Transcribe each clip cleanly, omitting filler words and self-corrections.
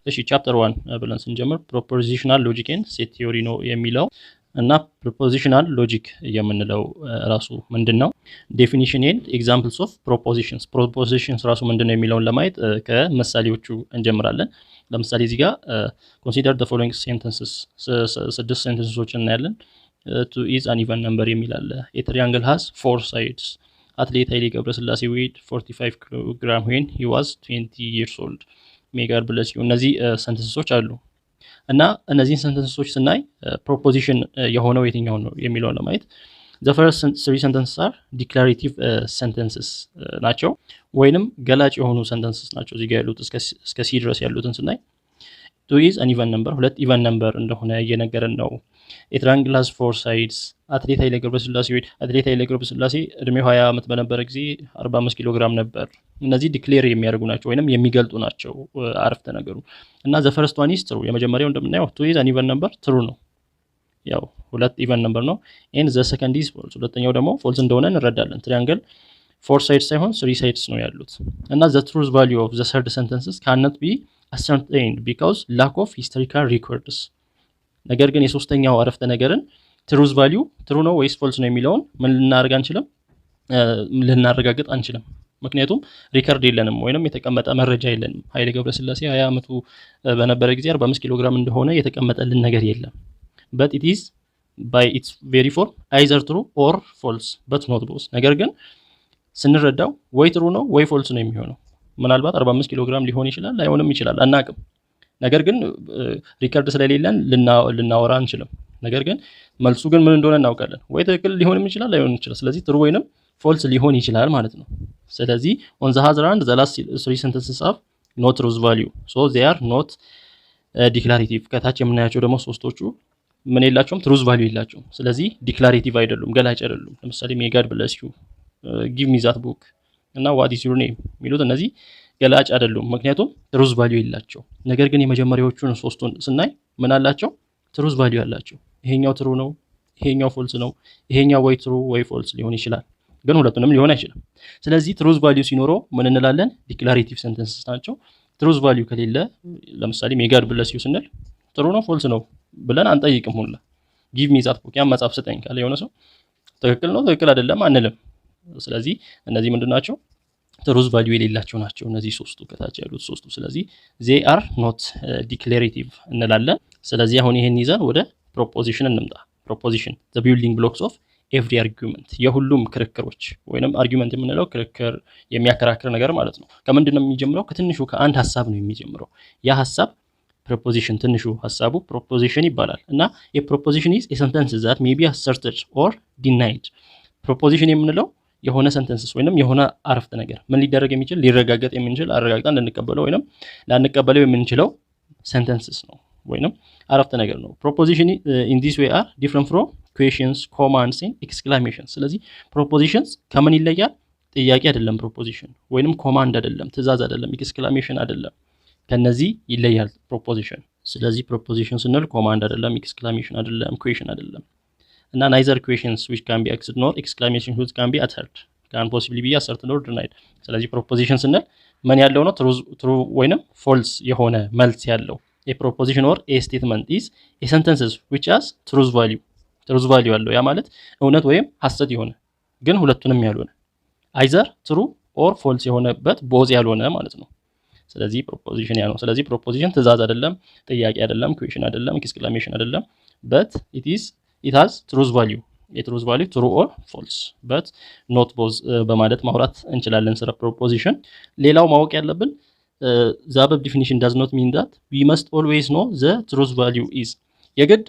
እሺ ቻፕተር 1 ብለን ስንጀምር ፕሮፖዚሽናል ሎጂክ ኤንድ ሴት ቲዮሪ ነው የሚለው እና ፕሮፖዚሽናል ሎጂክ የምንለው ራሱ ምንድነው? ዴፊኒሽን ኤንድ ኤግዛምፕልስ ኦፍ ፕሮፖዚሽንስ ራሱ ምንድነው የሚለውን ለማየት ከምሳሌዎቹ እንጀምራለን። ለምሳሌ እዚህ ጋር ኮንሲደር ዘ ፎሎዊንግ ሴንተንስስ ስድስት ሴንተንሶችን እናያለን። ቱ ኢዝ አን ኢቨን ነምበር የሚል አለ። ኤ ትሪያንግል ሃዝ ፎር ሳይድስ አትሌት ኃይሌ ገብረስላሴ ዌይድ 45 ኪሎግራም ዌን ሂ ዋዝ 20 years old ሜጋር ብለስ እነዚህ ሰንተንሶች አሉ እና እነዚህን ሰንተንሶች ስናይ ፕሮፖዚሽን የሆነው የትኛው ነው የሚለውን ለማየት the first three sentences are declarative sentences ናቸው ወይንም ገላጭ የሆኑ sentences ናቸው። እዚህ ጋር ያሉት እስከ ሲ ድረስ ያሉትን ስናይ two is an even number ሁለት even number እንደሆነ እየነገረን ነው። a triangle has four sides አትሌት ኃይሌ ገብረስላሴ አትሌት ኃይሌ ገብረስላሴ እድሜው 20 ዓመት በነበረ ጊዜ 45 ኪሎ ግራም ነበር። እነዚህ ዲክሌር የሚያደርጉ ናቸው ወይንም የሚገልጡ ናቸው አረፍተ ነገሩ እና the first one is true የመጀመሪያው እንደምናየው two is an even number true ነው። ያው ሁለት ኢቨን ነምበር ነው and the second is false ሁለተኛው ደግሞ false እንደሆነ እንረዳለን። ትሪያንግል four sides ሳይሆን three sides ነው ያሉት እና the truth value of the third sentences cannot be ascertained because lack of historical records ነገር ግን የሶስተኛው አረፍተ ነገርን truth value true ነው ወይስ false ነው የሚለውን ምን ልናደርግ አንችልም ልናረጋግጥ አንችልም። ምክንያቱም ሪከርድ የለንም ወይንም የተቀመጠ መረጃ የለንም። ኃይሌ ገብረስላሴ 20 ዓመቱ በነበረ ጊዜ 45 ኪሎ ግራም እንደሆነ የተቀመጠልን ነገር የለም። but it is by its very form either true or false but not both ነገር ግን ስንረዳው ወይ true ነው ወይ false ነው የሚሆነው። ምናልባት 45 ኪሎ ግራም ሊሆን ይችላል ላይሆንም ይችላል አናቅም። ነገር ግን ሪከርድ ስለሌለን ልናወራ አንችልም። ነገር ግን መልሱ ግን ምን እንደሆነ እናውቃለን። ወይ ትክክል ሊሆንም ይችላል ላይሆንም ይችላል። ስለዚህ true ወይንም false ሊሆን ይችላል ማለት ነው። ስለዚህ on the other hand the last three sentences have no truth value so they are not declarative ከታች የምናያቸው ደግሞ ሶስቶቹ ምን የላቸውም truth value የላቸውም። ስለዚህ ዲክላሬቲቭ አይደሉም ገላጭ አይደሉም። ለምሳሌ may God bless you give me that book እና what is your name የሚሉት እነዚህ ገላጭ አይደሉም ምክንያቱም truth value የላቸው። ነገር ግን የመጀመሪያዎቹን ሶስቱን ስናይ ምን አላቸው truth value አላቸው። ይሄኛው true ነው ይሄኛው false ነው ይሄኛው ወይ true ወይ false ሊሆን ይችላል ግን ሁለቱንም ሊሆን አይችልም። ስለዚህ truth value ሲኖረው ምን እንላለን ዲክላሬቲቭ sentences ናቸው። truth value ከሌለ ለምሳሌ may God bless you ስንል true ነው false ነው ብለን አንጠይቅም። ሁላ give me that book ያ መጽሐፍ ስጠኝ ካለ የሆነ ሰው ትክክል ነው ትክክል አይደለም አንልም። ስለዚህ እነዚህ ምንድናቸው truth value የሌላቸው ናቸው እነዚህ ሶስቱ ከታች ያሉት ሶስቱ። ስለዚህ they are not declarative እንላለን። ስለዚህ አሁን ይሄን ይዘን ወደ proposition እንምጣ። proposition the building blocks of every argument የሁሉም ክርክሮች ወይንም argument የምንለው ክርክር የሚያከራክር ነገር ማለት ነው። ከምንድነው የሚጀምረው? ከትንሹ ከአንድ ሐሳብ ነው የሚጀምረው። ያ ሐሳብ proposition ትንሹ ሐሳቡ proposition ይባላል እና a proposition is a sentence that may be asserted or denied proposition የምንለው የሆነ sentences ወይንም የሆነ አረፍተ ነገር ምን ሊደረግ የሚችል ሊረጋገጥ የሚችል አረጋግጠን ልንቀበለው ወይንም ላንቀበለው የምንችለው sentences ነው ወይንም አረፍተ ነገር ነው። proposition in this way are different from questions commands and exclamations ስለዚህ propositions ከምን ይለያል? ጥያቄ አይደለም proposition ወይንም command አይደለም ትዕዛዝ አይደለም exclamation አይደለም ከነዚህ ይለያል proposition። ስለዚህ proposition ስንል command አይደለም exclamation አይደለም question አይደለም እና neither questions which can be asked nor exclamation which can be uttered can possibly be asserted or denied ስለዚህ proposition ስንል ምን ያለው ነው true ወይንም false የሆነ መልስ ያለው a proposition or a statement is a sentences which has truth value ያለው ያ ማለት እውነት ወይም ሐሰት የሆነ ግን ሁለቱንም ያልሆነ either true or false የሆነበት both ያልሆነ ማለት ነው። ስለዚህ proposition ያ ነው። ስለዚህ proposition ትዕዛዝ አይደለም ጥያቄ አይደለም question አይደለም exclamation አይደለም but it has truth value a truth value true or false but not both በማለት ማውራት እንችላለን ስለ proposition። ሌላው ማወቅ ያለብን the above definition does not mean that we must always know the truth value is የግድ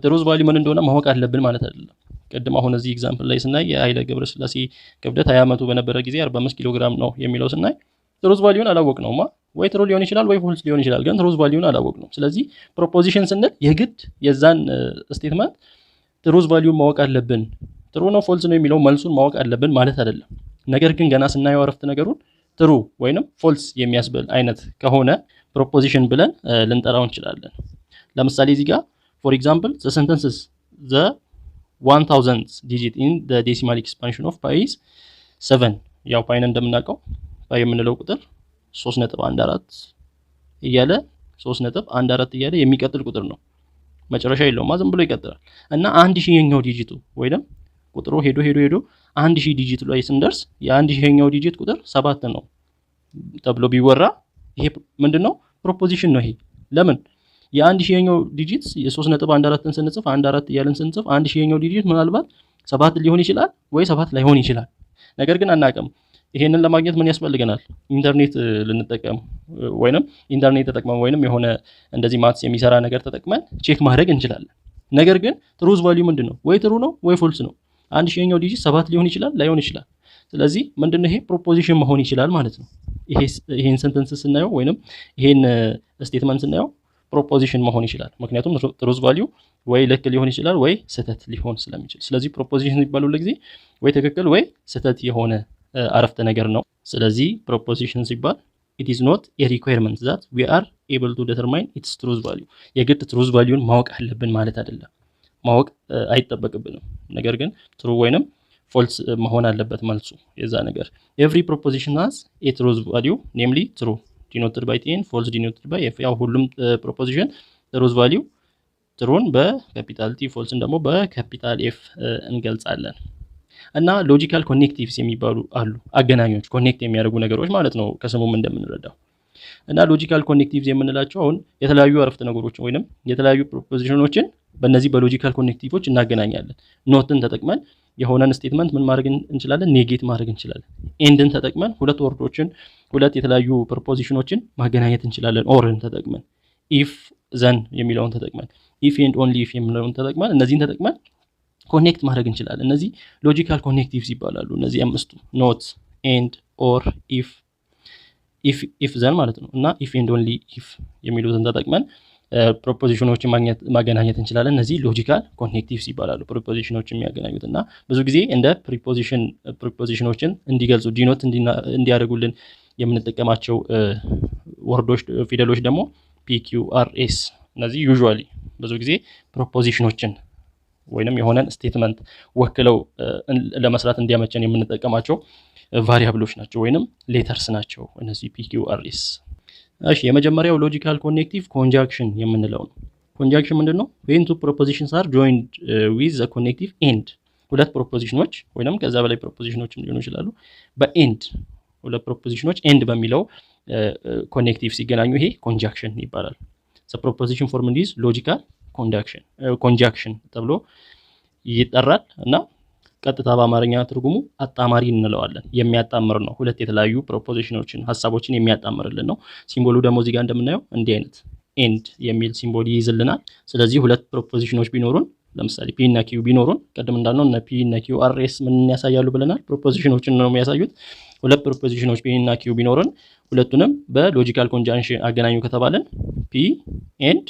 truth value ምን እንደሆነ ማወቅ አለብን ማለት አይደለም። ቀደም አሁን እዚህ ኤግዛምፕል ላይ ስናይ የኃይሌ ገብረስላሴ ክብደት 20 ዓመቱ በነበረ ጊዜ 45 ኪሎ ግራም ነው የሚለው ስናይ truth value አላወቅነውማ ወይ true ሊሆን ይችላል ወይ false ሊሆን ይችላል ግን truth value አላወቅነውም። ስለዚህ proposition ስንል የግድ የዛን ስቴትመንት truth value ማወቅ አለብን true ነው false ነው የሚለው መልሱን ማወቅ አለብን ማለት አይደለም። ነገር ግን ገና ስናየው አረፍተ ነገሩን true ወይንም false የሚያስብል አይነት ከሆነ proposition ብለን ልንጠራው እንችላለን። ለምሳሌ እዚህ ጋር for example the sentences the 1000th digit in the decimal expansion of pi is 7 ያው ፓይን እንደምናውቀው ፓይ የምንለው ቁጥር 3.14 እያለ 3.14 እያለ የሚቀጥል ቁጥር ነው። መጨረሻ የለውም፣ ዝም ብሎ ይቀጥላል። እና 1000ኛው ዲጂቱ ወይንም ቁጥሩ ሄዶ 1000 ዲጂት ላይ ስንደርስ የ1000ኛው ዲጂት ቁጥር 7 ነው ተብሎ ቢወራ ይሄ ምንድነው? ፕሮፖዚሽን ነው። ይሄ ለምን የ1000ኛው ዲጂት የ3.14ን ስንጽፍ 14 እያልን ስንጽፍ 1000ኛው ዲጂት ምናልባት 7 ሊሆን ይችላል ወይ 7 ላይሆን ይችላል። ነገር ግን አናውቅም። ይሄንን ለማግኘት ምን ያስፈልገናል? ኢንተርኔት ልንጠቀም ወይንም ኢንተርኔት ተጠቅመን ወይንም የሆነ እንደዚህ ማትስ የሚሰራ ነገር ተጠቅመን ቼክ ማድረግ እንችላለን። ነገር ግን ትሩዝ ቫልዩ ምንድነው? ወይ ትሩ ነው ወይ ፎልስ ነው። 1000ኛው ዲጂት 7 ሊሆን ይችላል ላይሆን ይችላል። ስለዚህ ምንድነው ይሄ ፕሮፖዚሽን መሆን ይችላል ማለት ነው። ይሄን ሰንተንስ ስናየው ወይንም ይሄን ስቴትመንት ስናየው ፕሮፖዚሽን መሆን ይችላል። ምክንያቱም ትሩዝ ቫልዩ ወይ ልክ ሊሆን ይችላል ወይ ስህተት ሊሆን ስለሚችል። ስለዚህ ፕሮፖዚሽን ሲባል ለጊዜ ወይ ትክክል ወይ ስህተት የሆነ አረፍተ ነገር ነው። ስለዚህ ፕሮፖዚሽን ሲባል it is not a requirement that we are able to determine its truth value የግድ ትሩዝ ቫልዩን ማወቅ አለብን ማለት አይደለም። ማወቅ አይጠበቅብንም። ነገር ግን ትሩ ወይንም ፎልስ መሆን አለበት መልሱ የዛ ነገር። every proposition has a truth value namely true denoted by t and false denoted by f። ያው ሁሉም ፕሮፖዚሽን ትሩዝ ቫልዩ ትሩን በካፒታል ቲ ፎልስን ደግሞ በካፒታል ኤፍ እንገልጻለን። እና ሎጂካል ኮኔክቲቭስ የሚባሉ አሉ፣ አገናኞች ኮኔክት የሚያደርጉ ነገሮች ማለት ነው ከስሙም እንደምንረዳው። እና ሎጂካል ኮኔክቲቭስ የምንላቸው አሁን የተለያዩ አረፍተ ነገሮችን ወይንም የተለያዩ ፕሮፖዚሽኖችን በእነዚህ በሎጂካል ኮኔክቲቮች እናገናኛለን። ኖትን ተጠቅመን የሆነን ስቴትመንት ምን ማድረግ እንችላለን? ኔጌት ማድረግ እንችላለን። ኤንድን ተጠቅመን ሁለት ወርዶችን ሁለት የተለያዩ ፕሮፖዚሽኖችን ማገናኘት እንችላለን። ኦርን ተጠቅመን ኢፍ ዘን የሚለውን ተጠቅመን ኢፍ ኤንድ ኦንሊ ኢፍ የሚለውን ተጠቅመን እነዚህን ተጠቅመን ኮኔክት ማድረግ እንችላለን። እነዚህ ሎጂካል ኮኔክቲቭስ ይባላሉ። እነዚህ አምስቱ ኖት፣ ኤንድ፣ ኦር፣ ኢፍ ዘን ማለት ነው እና ኢፍ ኤንድ ኦንሊ ኢፍ የሚሉትን ተጠቅመን ፕሮፖዚሽኖችን ማገናኘት እንችላለን። እነዚህ ሎጂካል ኮኔክቲቭስ ይባላሉ፣ ፕሪፖዚሽኖችን የሚያገናኙት። እና ብዙ ጊዜ እንደ ፕሪፖዚሽኖችን እንዲገልጹ ዲኖት እንዲያደርጉልን የምንጠቀማቸው ወርዶች ፊደሎች ደግሞ PQRS። እነዚህ ዩዥዋሊ ብዙ ጊዜ ፕሮፖዚሽኖችን ወይንም የሆነን ስቴትመንት ወክለው ለመስራት እንዲያመቸን የምንጠቀማቸው ቫሪያብሎች ናቸው ወይንም ሌተርስ ናቸው እነዚህ PQRS። እሺ የመጀመሪያው ሎጂካል ኮኔክቲቭ ኮንጃንክሽን የምንለው ነው። ኮንጃንክሽን ምንድነው? when two propositions are joined with the connective end። ሁለት ፕሮፖዚሽኖች ወይንም ከዛ በላይ ፕሮፖዚሽኖችም ሊሆኑ ይችላሉ በኤንድ ሁለት ፕሮፖዚሽኖች ኤንድ በሚለው ኮኔክቲቭ ሲገናኙ ይሄ ኮንጃንክሽን ይባላል። the proposition form is logical ኮንጃንክሽን ተብሎ ይጠራል። እና ቀጥታ በአማርኛ ትርጉሙ አጣማሪ እንለዋለን። የሚያጣምር ነው። ሁለት የተለያዩ ፕሮፖዚሽኖችን ሀሳቦችን የሚያጣምርልን ነው። ሲምቦሉ ደግሞ እዚህ ጋር እንደምናየው እንዲህ አይነት ኤንድ የሚል ሲምቦል ይይዝልናል። ስለዚህ ሁለት ፕሮፖዚሽኖች ቢኖሩን ለምሳሌ ፒ እና ኪው ቢኖሩን ቅድም እንዳልነው እነ ፒ እና ኪው አርኤስ ምን ያሳያሉ ብለናል? ፕሮፖዚሽኖችን ነው የሚያሳዩት። ሁለት ፕሮፖዚሽኖች ፒ እና ኪው ቢኖሩን ሁለቱንም በሎጂካል ኮንጃንክሽን አገናኙ ከተባለን ፒ ኤንድ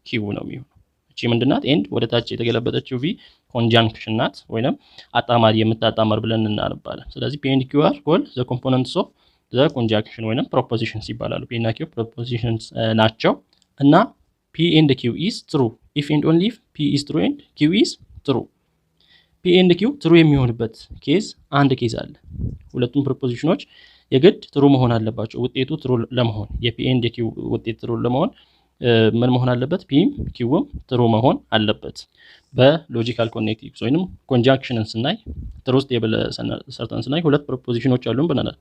ኪው ነው የሚሆነው። እቺ ምንድናት? ኤንድ ወደ ታች የተገለበጠችው ቪ ኮንጃንክሽን ናት ወይንም አጣማሪ የምታጣመር ብለን እናነባለን። ስለዚህ ፒ ኤንድ ኪው አር ኮል ዘ ኮምፖነንትስ ኦፍ ዘ ኮንጃንክሽን ወይንም ፕሮፖዚሽንስ ይባላሉ። ፒ እና ኪው ፕሮፖዚሽንስ ናቸው። እና ፒ ኤንድ ኪው ኢዝ ትሩ ኢፍ ኤንድ ኦንሊ ኢፍ ፒ ኢዝ ትሩ ኤንድ ኪው ኢዝ ትሩ። ፒ ኤንድ ኪው ትሩ የሚሆንበት ኬዝ አንድ ኬዝ አለ። ሁለቱም ፕሮፖዚሽኖች የግድ ትሩ መሆን አለባቸው። ውጤቱ ትሩ ለመሆን የፒ ኤንድ ኪው ውጤት ትሩ ለመሆን ምን መሆን አለበት? ፒም ኪውም ትሩ መሆን አለበት። በሎጂካል ኮኔክቲቭስ ወይንም ኮንጃንክሽንን ስናይ ትሩ ስቴብል ሰርተን ስናይ ሁለት ፕሮፖዚሽኖች አሉን ብለናል።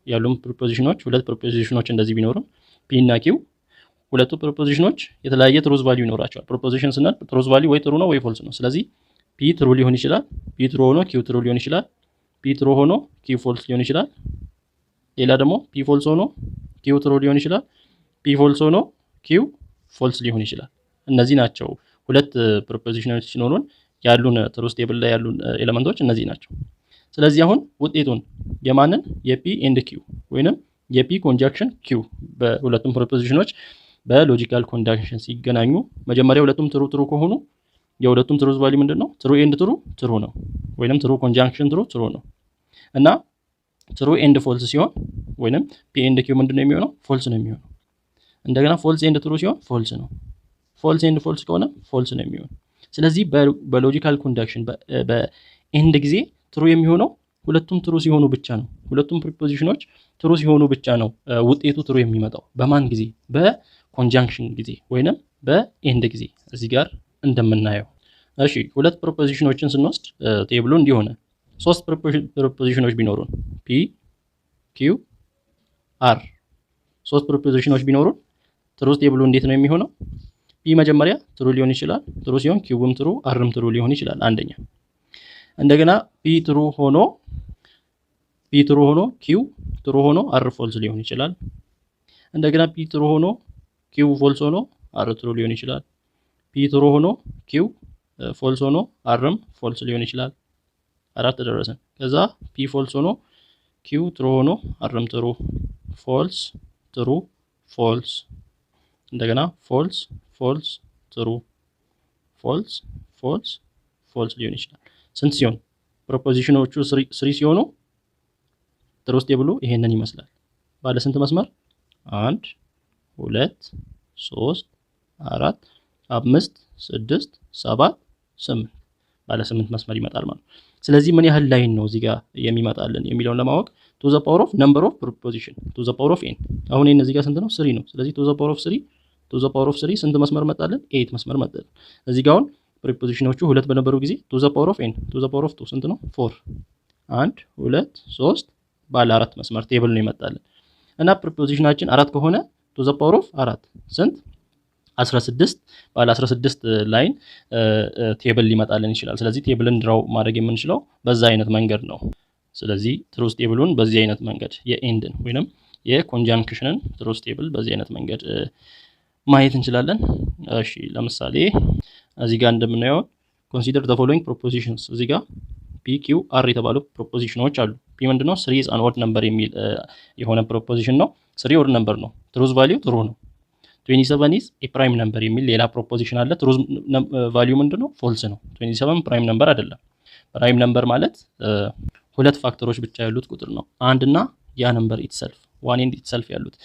ያሉን ፕሮፖዚሽኖች ሁለት ፕሮፖዚሽኖች እንደዚህ ቢኖሩም ፒ እና ኪው ሁለቱ ፕሮፖዚሽኖች የተለያየ ትሩዝ ቫልዩ ይኖራቸዋል። ፕሮፖዚሽን ስናል ትሩዝ ቫልዩ ወይ ትሩ ነው ወይ ፎልስ ነው። ስለዚህ ፒ ትሩ ሊሆን ይችላል፣ ፒ ትሩ ሆኖ ኪው ትሩ ሊሆን ይችላል፣ ፒ ትሩ ሆኖ ኪው ፎልስ ሊሆን ይችላል። ሌላ ደግሞ ፒ ፎልስ ሆኖ ኪው ትሩ ሊሆን ይችላል፣ ፒ ፎልስ ሆኖ ኪው ፎልስ ሊሆን ይችላል። እነዚህ ናቸው ሁለት ፕሮፖዚሽኖች ሲኖሩን ያሉን ትሩ ስቴብል ላይ ያሉን ኤሌመንቶች እነዚህ ናቸው። ስለዚህ አሁን ውጤቱን የማንን የፒ ኤንድ ኪው ወይንም የፒ ኮንጃንክሽን ኪው በሁለቱም ፕሮፖዚሽኖች በሎጂካል ኮንጃንክሽን ሲገናኙ መጀመሪያ ሁለቱም ትሩ ትሩ ከሆኑ የሁለቱም ትሩዝ ቫልዩ ምንድነው? ትሩ ኤንድ ትሩ ትሩ ነው ወይንም ትሩ ኮንጃንክሽን ትሩ ትሩ ነው። እና ትሩ ኤንድ ፎልስ ሲሆን ወይንም ፒ ኤንድ ኪው ምንድነው የሚሆነው? ፎልስ ነው የሚሆነው። እንደገና ፎልስ ኤንድ ትሩ ሲሆን ፎልስ ነው። ፎልስ ኤንድ ፎልስ ከሆነ ፎልስ ነው የሚሆነው። ስለዚህ በሎጂካል ኮንጃንክሽን በኤንድ ጊዜ ትሩ የሚሆነው ሁለቱም ትሩ ሲሆኑ ብቻ ነው። ሁለቱም ፕሪፖዚሽኖች ትሩ ሲሆኑ ብቻ ነው ውጤቱ ትሩ የሚመጣው። በማን ጊዜ? በኮንጃንክሽን ጊዜ ወይንም በኤንድ ጊዜ እዚህ ጋር እንደምናየው። እሺ ሁለት ፕሮፖዚሽኖችን ስንወስድ ቴብሉ እንዲሆነ ሶስት ፕሮፖዚሽኖች ቢኖሩን ፒ ኪው አር ሶስት ፕሮፖዚሽኖች ቢኖሩን ትሩዝ ቴብሉ እንዴት ነው የሚሆነው? ፒ መጀመሪያ ትሩ ሊሆን ይችላል፣ ትሩ ሲሆን ኪውም ትሩ አርም ትሩ ሊሆን ይችላል አንደኛ። እንደገና ፒ ትሩ ሆኖ ኪው ትሩ ሆኖ አር ፎልስ ሊሆን ይችላል። እንደገና ፒ ትሩ ሆኖ ኪው ፎልስ ሆኖ አር ትሩ ሊሆን ይችላል። ፒ ትሩ ሆኖ ኪው ፎልስ ሆኖ አርም ፎልስ ሊሆን ይችላል። አራት ደረሰን። ከዛ ፒ ፎልስ ሆኖ ኪው ትሩ ሆኖ አርም ትሩ ፎልስ ትሩ ፎልስ እንደገና ፎልስ ፎልስ ትሩ ፎልስ ፎልስ ፎልስ ሊሆን ይችላል። ስንት ሲሆን? ፕሮፖዚሽኖቹ ስሪ ሲሆኑ ትሩዝ ቴብሉ ይሄንን ይመስላል። ባለ ስንት መስመር? 1 2 3 4 5 6 7 8 ባለ 8 መስመር ይመጣል ማለት ነው። ስለዚህ ምን ያህል ላይን ነው እዚህ ጋር የሚመጣልን የሚለውን ለማወቅ ቱ ዘ ፓወር ኦፍ ነምበር ኦፍ ፕሮፖዚሽን ቱ ዘ ፓወር ኦፍ ኤን። አሁን ኤን እዚህ ጋር ስንት ነው? 3 ነው። ስለዚህ ቱ ዘ ፓወር ኦፍ 3 ስንት መስመር መጣልን? 8 መስመር መጣልን። እዚህ ጋር አሁን ፕሪፖዚሽኖቹ ሁለት በነበሩ ጊዜ ቱ ዘ ፓወር ኦፍ ኤን ቱ ዘ ፓወር ኦፍ 2 ስንት ነው? 4 1 2 3 ባለ 4 መስመር ቴብል ነው ይመጣልን። እና ፕሪፖዚሽናችን 4 ከሆነ ቱ ዘ ፓወር ኦፍ 4 ስንት? 16 ባለ 16 ላይን ቴብል ሊመጣልን ይችላል። ስለዚህ ቴብልን ድራው ማድረግ የምንችለው በዛ አይነት መንገድ ነው። ስለዚህ ትሩዝ ቴብሉን በዚህ አይነት መንገድ የኤንድን ወይንም የኮንጃንክሽንን ትሩዝ ቴብል በዚህ አይነት መንገድ ማየት እንችላለን። እሺ ለምሳሌ እዚህ ጋር እንደምናየው ኮንሲደር ዘ ፎሎዊንግ ፕሮፖዚሽንስ እዚህ ጋር ፒ ኪው አር የተባሉ ፕሮፖዚሽኖች አሉ። ፒ ምንድነው? 3 ኢዝ አን ኦድ ነምበር የሚል የሆነ ፕሮፖዚሽን ነው። 3 ኦድ ነምበር ነው። ትሩዝ ቫልዩ ትሩ ነው። 27 ኢዝ ኤ ፕራይም ነምበር የሚል ሌላ ፕሮፖዚሽን አለ። ትሩዝ ቫልዩ ምንድነው? ፎልስ ነው። 27 ፕራይም ነምበር አይደለም። ፕራይም ነምበር ማለት ሁለት ፋክተሮች ብቻ ያሉት ቁጥር ነው። አንድ እና ያ ነምበር ኢትሰልፍ ዋን ኤንድ ኢትሰልፍ ያሉት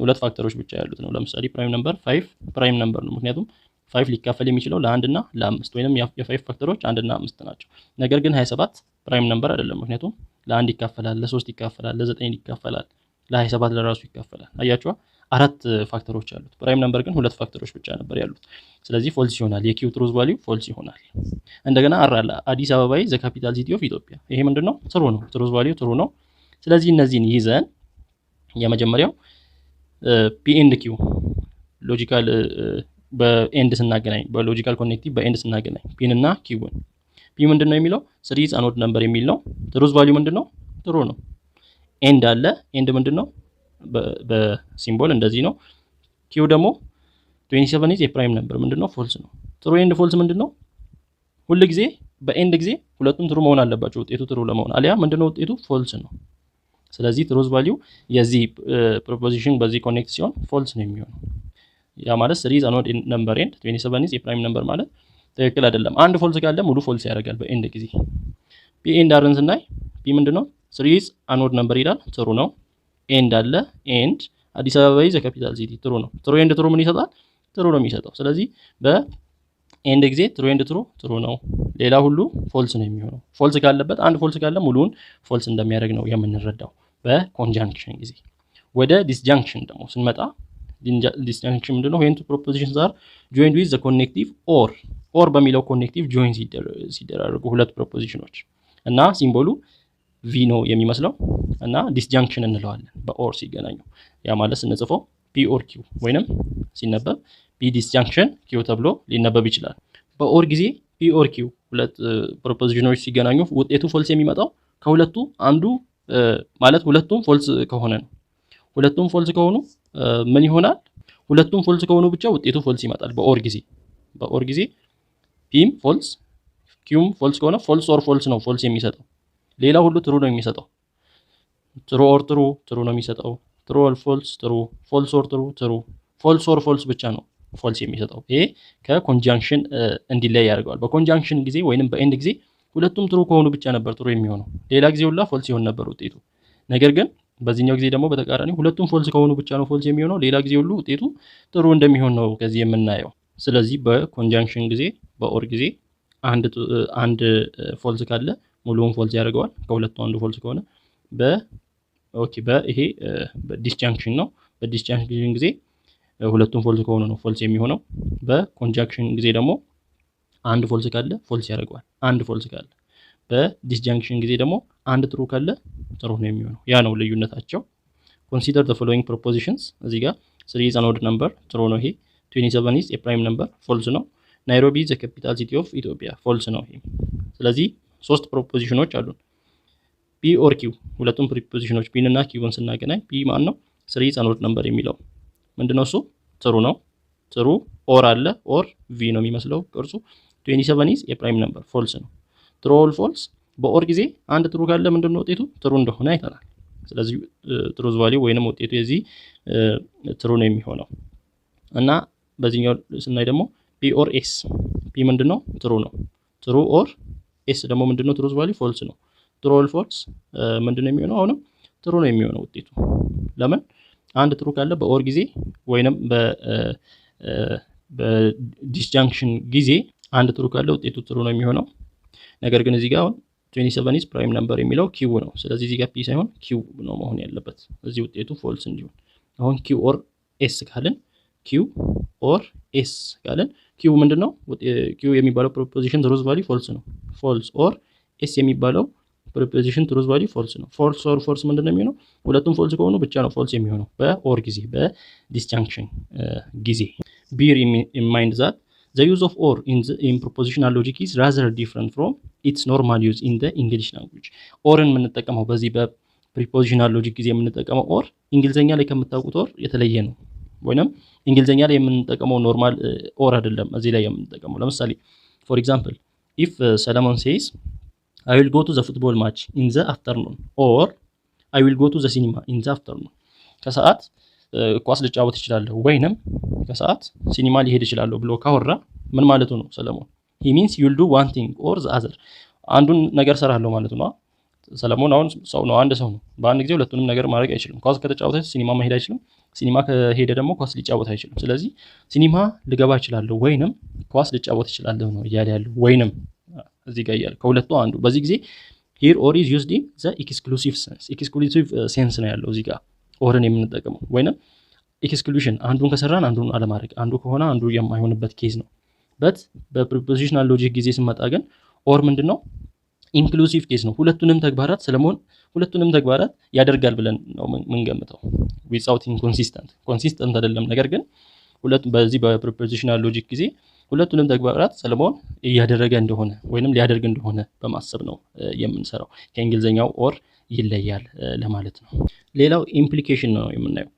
ሁለት ፋክተሮች ብቻ ያሉት ነው። ለምሳሌ ፕራይም ነምበር 5 ፕራይም ነምበር ነው። ምክንያቱም 5 ሊካፈል የሚችለው ለ1 እና ለ5 ወይንም የ5 ፋክተሮች 1 እና 5 ናቸው። ነገር ግን 27 ፕራይም ነምበር አይደለም። ምክንያቱም ለ1 ይካፈላል፣ ለ3 ይካፈላል፣ ለ9 ይካፈላል፣ ለ27 ለራሱ ይካፈላል። አያችኋ? አራት ፋክተሮች አሉት። ፕራይም ነምበር ግን ሁለት ፋክተሮች ብቻ ነበር ያሉት። ስለዚህ ፎልስ ይሆናል። የኪው ትሩዝ ቫልዩ ፎልስ ይሆናል። እንደገና አር አለ። አዲስ አበባ ዘ ካፒታል ሲቲ ኦፍ ኢትዮጵያ። ይሄ ምንድነው? ትሩ ነው። ትሩዝ ቫልዩ ትሩ ነው። ስለዚህ እነዚህን ይዘን የመጀመሪያው ፒ ኤንድ ኪው ሎጂካል በኤንድ ስናገናኝ በሎጂካል ኮኔክቲቭ በኤንድ ስናገናኝ ፒን እና ኪውን ፒ ምንድነው የሚለው 3 ኢዝ አን ኦድ ነምበር የሚል ነው። ትሩዝ ቫልዩ ምንድነው? ትሩ ነው። ኤንድ አለ። ኤንድ ምንድነው? በሲምቦል እንደዚህ ነው። ኪው ደግሞ 27 ኢዝ ኤ ፕራይም ነምበር ምንድነው? ፎልስ ነው። ትሩ ኤንድ ፎልስ ምንድነው? ሁሉ ጊዜ በኤንድ ጊዜ ሁለቱም ትሩ መሆን አለባቸው ውጤቱ ትሩ ለመሆን፣ አሊያ ምንድነው ውጤቱ? ፎልስ ነው። ስለዚህ ትሩዝ ቫልዩ የዚህ ፕሮፖዚሽን በዚህ ኮኔክት ሲሆን ፎልስ ነው የሚሆነው። ያ ማለት 3 ኢዝ አን ኦድ ነምበር ኤንድ 27 ኢዝ ኤ ፕራይም ነምበር ማለት ትክክል አይደለም። አንድ ፎልስ ካለ ሙሉ ፎልስ ያደርጋል በኤንድ ጊዜ። ፒ ኤንድ አርን ስናይ ፒ ምንድነው? 3 ኢዝ አን ኦድ ነምበር ይላል፣ ትሩ ነው። ኤንድ አለ። ኤንድ አዲስ አበባ ኢዝ ኤ ካፒታል ሲቲ ትሩ ነው። ትሩ ኤንድ ትሩ ምን ይሰጣል? ትሩ ነው የሚሰጠው። ስለዚህ በኤንድ ጊዜ ትሩ ኤንድ ትሩ ነው። ሌላ ሁሉ ፎልስ ነው የሚሆነው። ፎልስ ካለበት አንድ ፎልስ ካለ ሙሉውን ፎልስ እንደሚያደርግ ነው የምንረዳው በኮንጃንክሽን ጊዜ። ወደ ዲስጃንክሽን ደግሞ ስንመጣ ዲስጃንክሽን ምንድነው? when two propositions are joined with the connective or በሚለው ኮኔክቲቭ ጆይን ሲደራረጉ ሁለት ፕሮፖዚሽኖች እና ሲምቦሉ ቪ ነው የሚመስለው እና ዲስጃንክሽን እንለዋለን በኦር ሲገናኙ። ያ ማለት ስንጽፈው ፒ ኦር ኪው ወይንም ሲነበብ ፒ ዲስጃንክሽን ኪው ተብሎ ሊነበብ ይችላል። በኦር ጊዜ ፒ ኦር ኪው ሁለት ፕሮፖዚሽኖች ሲገናኙ ውጤቱ ፎልስ የሚመጣው ከሁለቱ አንዱ ማለት ሁለቱም ፎልስ ከሆነ ነው። ሁለቱም ፎልስ ከሆኑ ምን ይሆናል? ሁለቱም ፎልስ ከሆኑ ብቻ ውጤቱ ፎልስ ይመጣል በኦር ጊዜ ፒም ፎልስ ኪውም ፎልስ ከሆነ ፎልስ ኦር ፎልስ ነው ፎልስ የሚሰጠው። ሌላ ሁሉ ትሩ ነው የሚሰጠው። ትሩ ኦር ትሩ ነው የሚሰጠው። ትሩ ኦር ፎልስ ትሩ፣ ፎልስ ኦር ትሩ፣ ፎልስ ኦር ፎልስ ብቻ ነው ፎልስ የሚሰጠው። ይሄ ከኮንጃንክሽን እንዲለይ ያደርገዋል። በኮንጃንክሽን ጊዜ ወይንም በኤንድ ጊዜ ሁለቱም ትሩ ከሆኑ ብቻ ነበር ትሩ የሚሆነው። ሌላ ጊዜ ሁላ ፎልስ ይሆን ነበር ውጤቱ። ነገር ግን በዚህኛው ጊዜ ደግሞ በተቃራኒ ሁለቱም ፎልስ ከሆኑ ብቻ ነው ፎልስ የሚሆነው። ሌላ ጊዜ ሁሉ ውጤቱ ጥሩ እንደሚሆን ነው ከዚህ የምናየው። ስለዚህ በኮንጃንክሽን ጊዜ በኦር ጊዜ አንድ ፎልስ ካለ ሙሉውን ፎልስ ያደርገዋል ከሁለቱ አንዱ ፎልስ ከሆነ። ኦኬ በይሄ በዲስጃንክሽን ነው። በዲስጃንክሽን ጊዜ ሁለቱም ፎልስ ከሆኑ ነው ፎልስ የሚሆነው። በኮንጃንክሽን ጊዜ ደግሞ አንድ ፎልስ ካለ ፎልስ ያደርገዋል። አንድ ፎልስ ካለ በዲስጃንክሽን ጊዜ ደግሞ አንድ ትሩ ካለ ትሩ ነው የሚሆነው። ያ ነው ልዩነታቸው። ኮንሲደር ዘ ፎሎዊንግ ፕሮፖዚሽንስ እዚህ ጋር 3 is an odd number ትሩ ነው ይሄ። 27 is a prime number ፎልስ ነው። ናይሮቢ ዘ ካፒታል ሲቲ ኦፍ ኢትዮጵያ ፎልስ ነው ይሄ። ስለዚህ ሶስት ፕሮፖዚሽኖች አሉን ፒ ኦር ኪው። ሁለቱም ፕሪፖዚሽኖች ፒን እና ኪውን ስናገናኝ ፒ ማን ነው 3 is an odd number የሚለው ምንድነው? እሱ ትሩ ነው። ትሩ ኦር አለ ኦር ቪ ነው የሚመስለው ቅርጹ። 27 is a prime number ፎልስ ነው። ትሩ ኦል ፎልስ በኦር ጊዜ አንድ ትሩ ካለ ምንድነው ውጤቱ ትሩ እንደሆነ አይተናል። ስለዚህ ትሩዝ ቫልዩ ወይንም ውጤቱ የዚህ ትሩ ነው የሚሆነው። እና በዚህኛው ስናይ ደግሞ ፒ ኦር ኤስ ፒ ምንድነው? ትሩ ነው። ትሩ ኦር ኤስ ደግሞ ምንድነው? ትሩዝ ቫልዩ ፎልስ ነው። ትሩ ኦል ፎልስ ምንድነው የሚሆነው? አሁንም ትሩ ነው የሚሆነው ውጤቱ። ለምን? አንድ ትሩ ካለ በኦር ጊዜ ወይንም በዲስጃንክሽን ጊዜ አንድ ትሩ ካለ ውጤቱ ትሩ ነው የሚሆነው። ነገር ግን እዚህ ጋር አሁን 27 is prime number የሚለው ኪው ነው። ስለዚህ እዚህ ጋር ፒ ሳይሆን ኪው ነው መሆን ያለበት እዚህ ውጤቱ ፎልስ እንዲሆን። አሁን ኪው ኦር ኤስ ካልን ኪው ኦር ኤስ ካልን ኪው ምንድነው? ኪው የሚባለው ፕሮፖዚሽን ትሩዝ ቫልዩ ፎልስ ነው። ፎልስ ኦር ኤስ የሚባለው ፕሮፖዚሽን ትሩዝ ቫልዩ ፎልስ ነው። ፎልስ ኦር ፎልስ ምንድነው የሚሆነው? ሁለቱም ፎልስ ከሆኑ ብቻ ነው ፎልስ የሚሆነው በኦር ጊዜ በዲስጃንክሽን ጊዜ። ቢር ኢን ማይንድ ዛት the use of or in propositional logic is rather different from its normal use in the English language. ኦርን የምንጠቀመው በዚህ በፕሪፖዚሽናል ሎጂክ ጊዜ የምንጠቀመው ኦር እንግሊዘኛ ላይ ከምታውቁት ኦር የተለየ ነው። ወይንም እንግሊዘኛ ላይ የምንጠቀመው ኖርማል ኦር አይደለም እዚህ ላይ የምንጠቀመው። ለምሳሌ for example if Solomon says I will go to the football match in the afternoon or I will go to the cinema in the afternoon ከሰዓት ኳስ ልጫወት እችላለሁ ወይንም ከሰዓት ሲኒማ ሊሄድ እችላለሁ ብሎ ካወራ ምን ማለቱ ነው ሰለሞን? he means you'll do one thing or the other አንዱን ነገር ሰራለሁ ማለት ነው። ሰለሞን አሁን ሰው ነው፣ አንድ ሰው ነው። በአንድ ጊዜ ሁለቱንም ነገር ማድረግ አይችልም። ኳስ ከተጫወተ ሲኒማ መሄድ አይችልም። ሲኒማ ከሄደ ደግሞ ኳስ ሊጫወት አይችልም። ስለዚህ ሲኒማ ልገባ እችላለሁ ወይንም ኳስ ልጫወት እችላለሁ ነው እያለ ያለው። ወይንም እዚህ ጋር ያለው ከሁለቱ አንዱ። በዚህ ጊዜ here or is used in the exclusive sense ነው ያለው እዚህ ጋር ኦርን የምንጠቀመው። ወይንም ኤክስክሉዥን አንዱን ከሰራን አንዱን አለማድረግ፣ አንዱ ከሆነ አንዱ የማይሆንበት ኬዝ ነው። በፕሪፖዚሽናል ሎጂክ ጊዜ ስንመጣ ግን ኦር ምንድነው? ኢንክሉሲቭ ኬዝ ነው። ሁለቱንም ተግባራት ሰለሞን ሁለቱንም ተግባራት ያደርጋል ብለን ነው የምንገምተው። ዊዛውት ኮንሲስተንት አይደለም። ነገር ግን በዚህ በፕሪፖዚሽናል ሎጂክ ጊዜ ሁለቱንም ተግባራት ሰለሞን እያደረገ እንደሆነ ወይንም ሊያደርግ እንደሆነ በማሰብ ነው የምንሰራው። ከእንግሊዘኛው ኦር ይለያል ለማለት ነው። ሌላው ኢምፕሊኬሽን ነው የምናየው።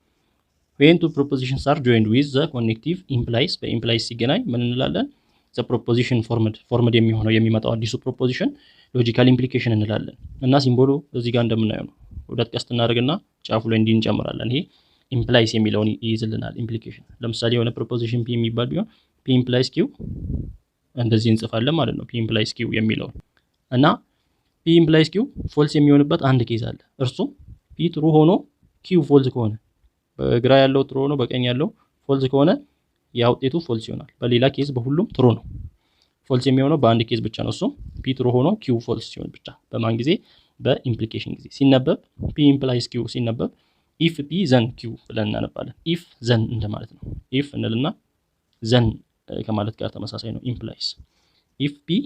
when two propositions are joined with the connective implies በኢምፕላይስ ሲገናኝ ምን እንላለን? the proposition formed የሚሆነው የሚመጣው አዲሱ ፕሮፖዚሽን ሎጂካል ኢምፕሊኬሽን እንላለን። እና ሲምቦሉ እዚህ ጋር እንደምናየው ነው። ሁለት ቀስት እናደርግና ጫፉ ላይ እንዲህ እንጨምራለን። ይሄ ኢምፕላይስ የሚለውን ይይዝልናል ኢምፕሊኬሽን። ለምሳሌ የሆነ ፕሮፖዚሽን ፒ የሚባል ቢሆን ፒ ኢምፕላይስ ኪው እንደዚህ እንጽፋለን ማለት ነው። ፒ ኢምፕላይስ ኪው የሚለው እና ፒ ኢምፕላይስ ኪው ፎልስ የሚሆንበት አንድ ኬዝ አለ። እርሱም ፒ ትሩ ሆኖ ኪው ፎልስ ከሆነ፣ በግራ ያለው ትሩ ሆኖ በቀኝ ያለው ፎልስ ከሆነ ያ ውጤቱ ፎልስ ይሆናል። በሌላ ኬዝ በሁሉም ትሩ ነው። ፎልስ የሚሆነው በአንድ ኬዝ ብቻ ነው። እሱም ፒ ትሩ ሆኖ ኪው ፎልስ ሲሆን ብቻ። በማን ጊዜ? በኢምፕሊኬሽን ጊዜ። ሲነበብ ፒ ኢምፕላይስ ኪው ሲነበብ ኢፍ ፒ ዘን ኪው ብለን እናነባለን። ኢፍ ዘን እንደማለት ነው። ኢፍ እንልና ዘን ከማለት ጋር ተመሳሳይ ነው። ኢምፕላይስ ኢፍ ፒ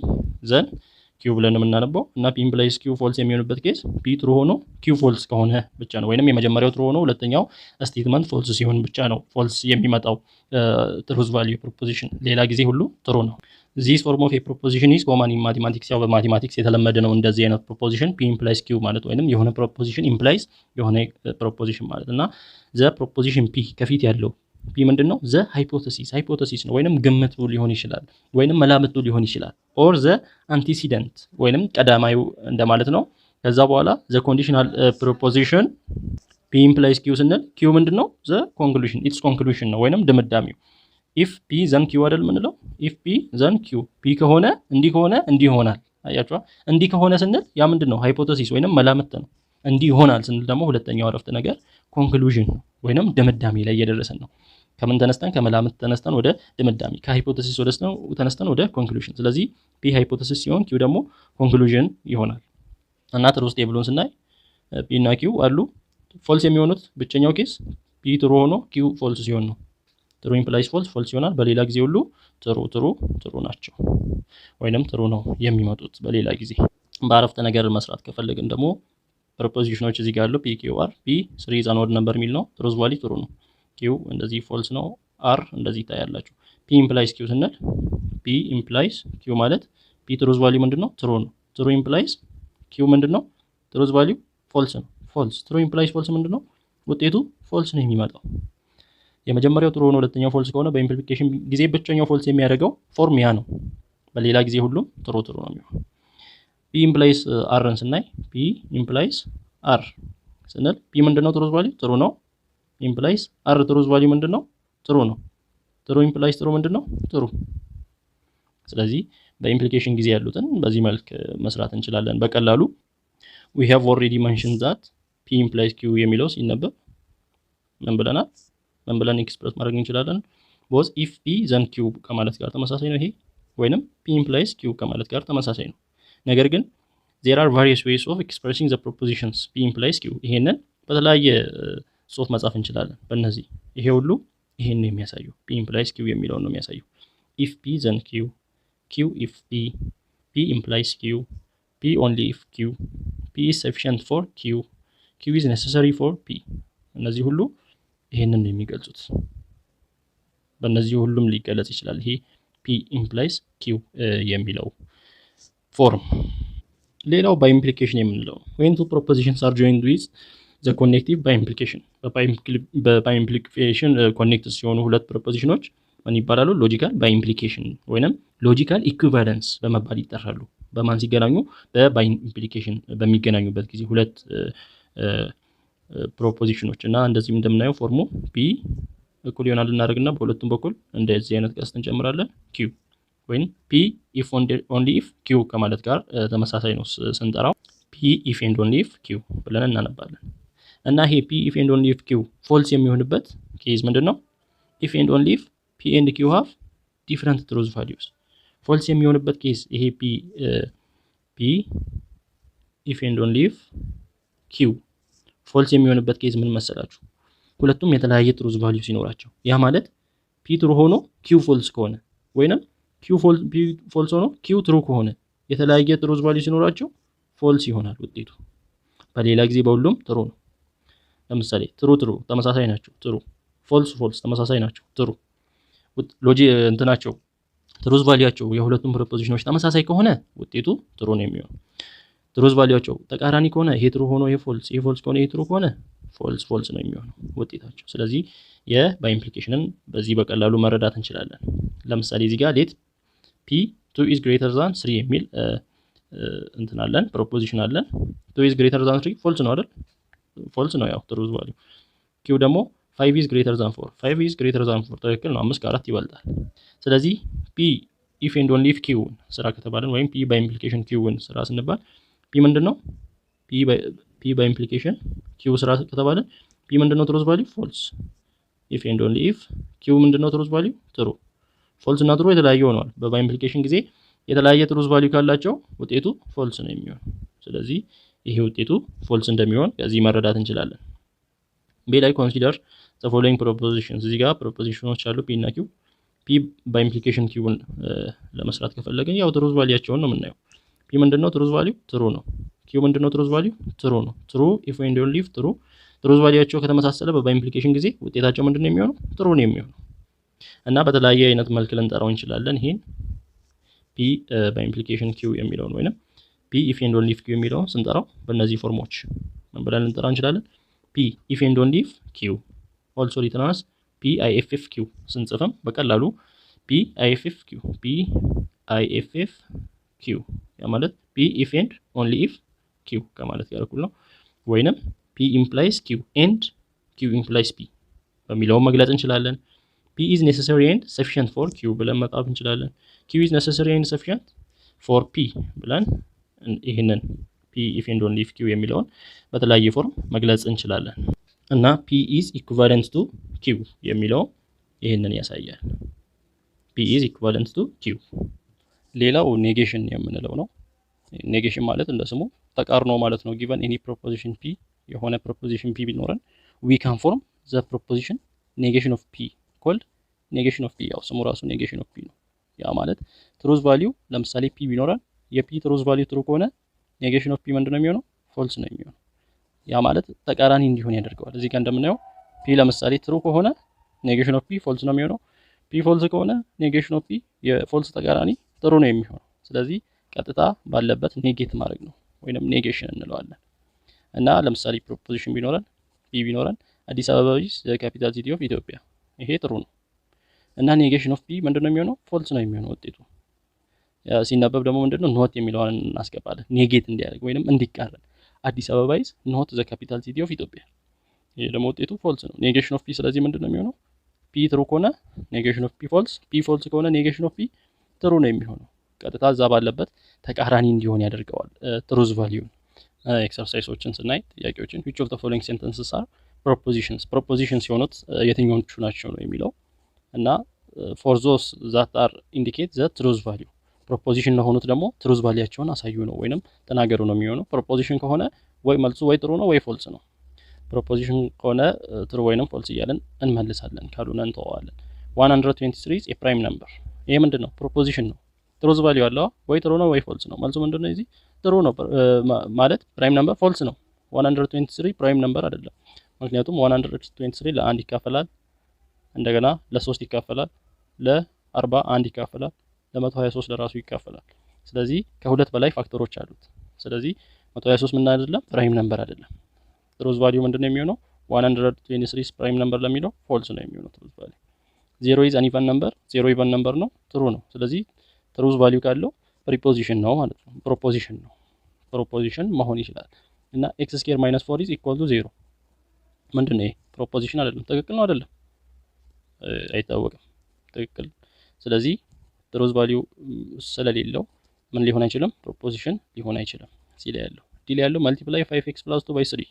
ዘን ኪው ብለን የምናነበው እና ፒ ኢምፕላይስ ኪው ፎልስ የሚሆንበት ኬዝ ፒ ትሩ ሆኖ ኪው ፎልስ ከሆነ ብቻ ነው። ወይንም የመጀመሪያው ትሩ ሆኖ ሁለተኛው ስቴትመንት ፎልስ ሲሆን ብቻ ነው ፎልስ የሚመጣው ትሩዝ ቫልዩ ፕሮፖዚሽን። ሌላ ጊዜ ሁሉ ትሩ ነው። ዚስ ፎርም ኦፍ ኤ ፕሮፖዚሽን ኢዝ ኮመን ኢን ማቴማቲክስ። ያው በማቴማቲክስ የተለመደ ነው እንደዚህ አይነት ፕሮፖዚሽን ፒ ኢምፕላይስ ኪው ማለት ወይንም የሆነ ፕሮፖዚሽን ኢምፕላይስ የሆነ ፕሮፖዚሽን ማለት እና ዘ ፕሮፖዚሽን ፒ ከፊት ያለው ፒ ምንድነው? ዘ ሃይፖቴሲስ ነው ወይንም ግምቱ ሊሆን ይችላል ወይንም መላምቱ ሊሆን ይችላል። ኦር ዘ አንቲሲደንት ወይንም ቀዳማዩ እንደማለት ነው። ከዛ በኋላ ዘ ኮንዲሽናል ፕሮፖዚሽን ፒ ኢምፕላይስ ኪው ስንል ኪው ምንድነው? ዘ ኮንክሉዥን ኢትስ ኮንክሉዥን ነው ወይንም ድምዳሜው። ኢፍ ፒ ዘን ኪው አይደል ምንለው? ኢፍ ፒ ዘን ኪው ፒ ከሆነ እንዲህ ከሆነ እንዲህ ይሆናል። አያችኋ? እንዲህ ከሆነ ስንል ያ ምንድነው? ሃይፖቴሲስ ወይንም መላምት ነው። እንዲህ ይሆናል ስንል ደግሞ ሁለተኛው አረፍተ ነገር ኮንክሉዥን ነው ወይንም ድምዳሜ ላይ እየደረሰን ነው። ከምን ተነስተን? ከመላምት ተነስተን ወደ ድምዳሜ፣ ከሃይፖቴሲስ ተነስተን ወደ ኮንክሉዥን። ስለዚህ ፒ ሃይፖቴሲስ ሲሆን ኪው ደግሞ ኮንክሉዥን ይሆናል። እና ትሩዝ ቴብሉን ስናይ ፒ እና ኪው አሉ። ፎልስ የሚሆኑት ብቸኛው ኬስ ፒ ትሩ ሆኖ ኪው ፎልስ ሲሆን ነው። ትሩ ኢምፕላይስ ፎልስ ፎልስ ይሆናል። በሌላ ጊዜ ሁሉ ትሩ ናቸው ወይንም ትሩ ነው የሚመጡት በሌላ ጊዜ። በአረፍተ ነገር መስራት ከፈለግን ደግሞ ፕሪፖዚሽኖች እዚህ ጋር አሉ። ፒ ኪው አር። ፒ 3 ኢዝ አን ኦድ ነምበር የሚል ነው። ትሩዝ ቫልዩ ትሩ ነው። ኪው እንደዚህ ፎልስ ነው። አር እንደዚህ ይታያላችሁ። ፒ ኢምፕላይስ ኪው ስንል ፒ ኢምፕላይስ ኪው ማለት ፒ ትሩዝ ቫልዩ ምንድነው? ትሩ ነው። ትሩ ኢምፕላይስ ኪው ምንድነው? ትሩዝ ቫልዩ ፎልስ ነው። ፎልስ ትሩ ኢምፕላይስ ፎልስ ምንድነው? ውጤቱ ፎልስ ነው የሚመጣው። የመጀመሪያው ትሩ ሆኖ ሁለተኛው ፎልስ ከሆነ በኢምፕሊኬሽን ጊዜ ብቸኛው ፎልስ የሚያደርገው ፎርም ያ ነው። በሌላ ጊዜ ሁሉም ትሩ ነው የሚሆነው። ፒ ኢምፕላይስ አርን ስናይ ፒ ኢምፕላይስ አር ስንል ፒ ምንድነው? ትሩዝ ቫልዩ ትሩ ነው። ኢምፕላይስ አር ትሩዝ ቫልዩ ምንድነው? ትሩ ነው። ትሩ ኢምፕላይስ ትሩ ምንድነው? ትሩ። ስለዚህ በኢምፕሊኬሽን ጊዜ ያሉትን በዚህ መልክ መስራት እንችላለን በቀላሉ። we have already mentioned that p implies q የሚለው ሲነበብ ምን ብለናል? ምን ብለን ኤክስፕረስ ማድረግ እንችላለን? both if p then q ከማለት ጋር ተመሳሳይ ነው ይሄ፣ ወይንም p implies q ከማለት ጋር ተመሳሳይ ነው። ነገር ግን there are various ways of expressing the propositions p implies q። ይሄንን በተለያየ ጽሁፍ መጻፍ እንችላለን። በእነዚህ ይሄ ሁሉ ይሄን ነው የሚያሳየው። p implies q የሚለውን ነው የሚያሳየው። if p then q፣ q if p፣ p implies q፣ p only if q፣ p is sufficient for q፣ q is necessary for p። እነዚህ ሁሉ ይሄንን ነው የሚገልጹት። በእነዚህ ሁሉም ሊገለጽ ይችላል ይሄ p implies q የሚለው ፎርም። ሌላው by implication የምንለው when two propositions are joined with the connective by implication። by implication ኮኔክት ሲሆኑ ሁለት ፕሮፖዚሽኖች ምን ይባላሉ? ሎጂካል ባይ ኢምፕሊኬሽን ወይንም ሎጂካል ኢኩቫለንስ በመባል ይጠራሉ። በማን ሲገናኙ? በባይ ኢምፕሊኬሽን በሚገናኙበት ጊዜ ሁለት ፕሮፖዚሽኖች እና እንደዚህም እንደምናየው ፎርሙ ፒ እኩል ይሆናል እናደርግና በሁለቱም በኩል እንደዚህ አይነት ቀስት እንጨምራለን ኪው፣ ወይም ፒ ኢፍ ኦንሊ ኢፍ ኪው ከማለት ጋር ተመሳሳይ ነው ስንጠራው ፒ ኢፍ ኤንድ ኦንሊ ኢፍ ኪው ብለን እናነባለን። እና ይሄ ፒ ኢፍ ኤንድ ኦንሊ ኢፍ ኪው ፎልስ የሚሆንበት ኬዝ ምንድነው? ኢፍ ኤንድ ኦንሊ ኢፍ ፒ ኤንድ ኪው ሃቭ ዲፍረንት ትሩዝ ቫልዩስ። ፎልስ የሚሆንበት ኬዝ ይሄ ፒ ኢፍ ኤንድ ኦንሊ ኢፍ ኪው ፎልስ የሚሆንበት ኬዝ ምን መሰላችሁ? ሁለቱም የተለያየ ትሩዝ ቫልዩ ሲኖራቸው፣ ያ ማለት ፒ ትሩ ሆኖ ኪው ፎልስ ከሆነ ወይንም ፒ ፎልስ ሆኖ ኪው ትሩ ከሆነ የተለያየ ትሩዝ ቫልዩ ሲኖራቸው ፎልስ ይሆናል ውጤቱ። በሌላ ጊዜ በሁሉም ትሩ ነው። ለምሳሌ ትሩ ተመሳሳይ ናቸው ትሩ፣ ፎልስ ተመሳሳይ ናቸው ትሩ። እንትናቸው ትሩዝ ቫልዩአቸው የሁለቱም ፕሮፖዚሽኖች ተመሳሳይ ከሆነ ውጤቱ ትሩ ነው የሚሆነው። ትሩዝ ቫልዩአቸው ተቃራኒ ከሆነ ይሄ ትሩ ሆኖ ይሄ ፎልስ ከሆነ ይሄ ትሩ ከሆነ ፎልስ ነው የሚሆነው ውጤታቸው። ስለዚህ የባይ ኢምፕሊኬሽንን በዚህ በቀላሉ መረዳት እንችላለን። ለምሳሌ እዚህ ጋር ሌት ፒ 2 is greater than 3 የሚል እንትን አለን ፕሮፖዚሽን አለን። 2 is greater than 3 ፎልስ ነው አይደል? ፎልስ ነው ያው ትሩዝ ቫልዩ። ኪው ደግሞ 5 is greater than 4 5 is greater than 4 ትክክል ነው። 5 ከ4 ይበልጣል። ስለዚህ ፒ ኢፍ ኤንድ ኦንሊ ኢፍ ኪውን ስራ ከተባለን ወይም ፒ ባይ ኢምፕሊኬሽን ኪውን ስራ ስንባል ፒ ምንድነው? ፒ ባይ ኢምፕሊኬሽን ኪው ስራ ከተባለን ፒ ምንድነው? ትሩዝ ቫልዩ ፎልስ። ኢፍ ኤንድ ኦንሊ ኢፍ ኪው ምንድነው? ትሩዝ ቫልዩ ትሩ። ፎልስ እና ትሩ የተለያየ ሆነዋል። በባይ ኢምፕሊኬሽን ጊዜ የተለያየ ትሩዝ ቫልዩ ካላቸው ውጤቱ ፎልስ ነው የሚሆነው። ስለዚህ ይሄ ውጤቱ ፎልስ እንደሚሆን ከዚህ መረዳት እንችላለን። ቤ ላይ ኮንሲደር ዘ ፎሎዊንግ ፕሮፖዚሽንስ። እዚህ ጋር ፕሮፖዚሽኖች አሉ ፒ እና ኪው። ፒ ባይ ኢምፕሊኬሽን ኪውን ለመስራት ከፈለግን ያው ትሩዝ ቫልዩአቸውን ነው የምናየው። ፒ ምንድነው? ትሩዝ ቫልዩ ትሩ ነው። ኪው ምንድነው? ትሩዝ ቫልዩ ትሩ ነው። ትሩ ኢፍ ኤንድ ኦንሊ ኢፍ ትሩ። ትሩዝ ቫልዩአቸው ከተመሳሰለ በባይ ኢምፕሊኬሽን ጊዜ ውጤታቸው ምንድነው የሚሆነው? ትሩ ነው የሚሆነው። እና በተለያየ አይነት መልክ ልንጠራው እንችላለን ይሄን ፒ ባይ ኢምፕሊኬሽን ኪው የሚለውን ወይንም ፒ ኢፍ ኤንድ ኦንሊ ኢፍ ኪው የሚለውን ስንጠራው በእነዚህ ፎርሞች ምን ብለን ልንጠራው እንችላለን? ፒ ኢፍ ኤንድ ኦንሊ ኢፍ ኪው ኦልሶ ሪትን አስ ፒ አይ ኤፍ ኤፍ ኪው ስንጽፍም በቀላሉ ፒ አይ ኤፍ ኤፍ ኪው ፒ አይ ኤፍ ኤፍ ኪው ያ ማለት ፒ ኢፍ ኤንድ ኦንሊ ኢፍ ኪው ከማለት ጋር እኩል ነው። ወይንም ፒ ኢምፕላይስ ኪው ኤንድ ኪው ኢምፕላይስ ፒ በሚለው መግለጽ እንችላለን። ፒ ኢዝ ኔሰሰሪ ኤንድ ሰፊሽንት ፎር ኪው ብለን መጻፍ እንችላለን። ኪው ኢዝ ኔሰሰሪ ኤንድ ሰፊሽንት ፎር ፒ ብለን ይሄንን ፒ ኢፍ ኤንድ ኦንሊ ኢፍ ኪው የሚለውን በተለያየ ፎርም መግለጽ እንችላለን። እና ፒ ኢዝ ኢኩቫለንት ቱ ኪው የሚለው ይሄንን ያሳያል። ፒ ኢዝ ኢኩቫለንት ቱ ኪው። ሌላው ኔጌሽን የምንለው ነው። ኔጌሽን ማለት እንደ ስሙ ተቃርኖ ማለት ነው። ጊቨን ኤኒ ፕሮፖዚሽን ፒ የሆነ ፕሮፖዚሽን ፒ ቢኖረን we can form the proposition negation of p called negation of p ያው ስሙ ራሱ negation of p ነው። ያ ማለት ትሩዝ ቫልዩ ለምሳሌ ፒ ቢኖረን የፒ ትሩዝ ቫልዩ ትሩ ከሆነ negation of p ምንድነው የሚሆነው? ፎልስ ነው የሚሆነው። ያ ማለት ተቃራኒ እንዲሆን ያደርገዋል። እዚህ ጋር እንደምናየው ፒ ለምሳሌ ትሩ ከሆነ negation of p ፎልስ ነው የሚሆነው። ፒ ፎልስ ከሆነ negation of p የፎልስ ተቃራኒ ትሩ ነው የሚሆነው። ስለዚህ ቀጥታ ባለበት ኔጌት ማድረግ ነው ወይንም ኔጌሽን እንለዋለን። እና ለምሳሌ ፕሮፖዚሽን ቢኖረን ፒ ቢኖረን አዲስ አበባ is the capital city of ኢትዮጵያ ይሄ ትሩ ነው እና ኔጌሽን ኦፍ ፒ ምንድነው የሚሆነው? ፎልስ ነው የሚሆነው ውጤቱ። ሲነበብ ደግሞ ምንድነው ኖት የሚለውን እናስገባለን ኔጌት እንዲያደርግ ወይንም እንዲቃረን አዲስ አበባ is not the capital city of ኢትዮጵያ ይሄ ደግሞ ውጤቱ ፎልስ ነው። ኔጌሽን ኦፍ ፒ ስለዚህ ምንድነው የሚሆነው? ፒ ትሩ ከሆነ ኔጌሽን ኦፍ ፒ ፎልስ፣ ፒ ፎልስ ከሆነ ኔጌሽን ኦፍ ፒ ትሩ ነው የሚሆነው። ቀጥታ እዛ ባለበት ተቃራኒ እንዲሆን ያደርገዋል ትሩዝ ቫልዩ። ኤክሰርሳይሶችን ስናይ ጥያቄዎችን which of the following sentences are propositions የሆኑት የትኞቹ ናቸው ነው የሚለው እና for those that are indicate the truth value proposition ለሆኑት ደግሞ truth ቫልዩአቸውን አሳዩ ነው ወይንም ተናገሩ ነው የሚሆነው። proposition ከሆነ ወይ መልሱ ወይ ትሩ ነው ወይ ፎልስ ነው። proposition ከሆነ ትሩ ወይንም ፎልስ እያለን እንመልሳለን፣ ካልሆነ እንተዋለን። 123 is a prime number ይሄ ምንድነው? proposition ነው። ትሩዝ ቫልዩ አለው ወይ ትሩ ነው ወይ ፎልስ ነው። መልሱ ምንድነው? እዚህ ትሩ ነው ማለት ፕራይም ነምበር ፎልስ ነው። 123 ፕራይም ነምበር አይደለም። ምክንያቱም 123 ለ1 ይካፈላል፣ እንደገና ለ3 ይካፈላል፣ ለ41 ይካፈላል፣ ለ123 ለራሱ ይካፈላል። ስለዚህ ከሁለት በላይ ፋክተሮች አሉት። ስለዚህ 123 ምን አይደለም? ፕራይም ነምበር አይደለም። ትሩዝ ቫልዩ ምንድነው የሚሆነው? 123 ፕራይም ነምበር ለሚለው ፎልስ ነው የሚሆነው ትሩዝ ቫልዩ። 0 is an even number 0 ኢቨን ነምበር ነው፣ ትሩ ነው። ስለዚህ ትሩዝ ቫልዩ ካለው ፕሪፖዚሽን ነው ማለት ነው። ፕሮፖዚሽን ነው፣ ፕሮፖዚሽን መሆን ይችላል። እና x ስኩዌር ማይነስ 4 is equal to 0 ምንድነው? ይሄ ፕሮፖዚሽን አይደለም። ትክክል ነው አይደለም? አይታወቅም። ትክክል። ስለዚህ ትሩዝ ቫልዩ ስለሌለው ምን ሊሆን አይችልም? ፕሮፖዚሽን ሊሆን አይችልም። ሲ ላይ ያለው ዲ ላይ ያለው multiply 5x + 2 by 3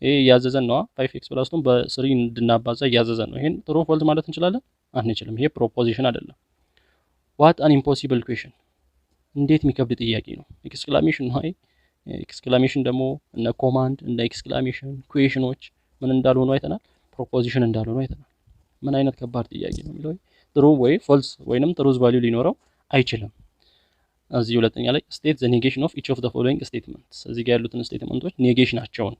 ይሄ ያዘዘን ነው። 5x + 2 በ3 እንድናባዛ ያዘዘን ነው። ይሄን ትሩ ፎልስ ማለት እንችላለን? አንችልም። ይሄ ፕሮፖዚሽን አይደለም። what an impossible question እንዴት የሚከብድ ጥያቄ ነው። ኤክስክላሜሽን ነው። ኤክስክላሜሽን ደግሞ እነ ኮማንድ እነ ኤክስክላሜሽን ኩዌሽኖች ምን እንዳልሆኑ አይተናል፣ ፕሮፖዚሽን እንዳልሆኑ አይተናል። ምን አይነት ከባድ ጥያቄ ነው የሚለው ትሩ ወይ ፎልስ ወይንም ትሩዝ ቫልዩ ሊኖረው አይችልም። እዚህ ሁለተኛ ላይ state the negation of each of the following statements እዚህ ጋር ያሉትን ስቴትመንቶች ኔጌሽናቸውን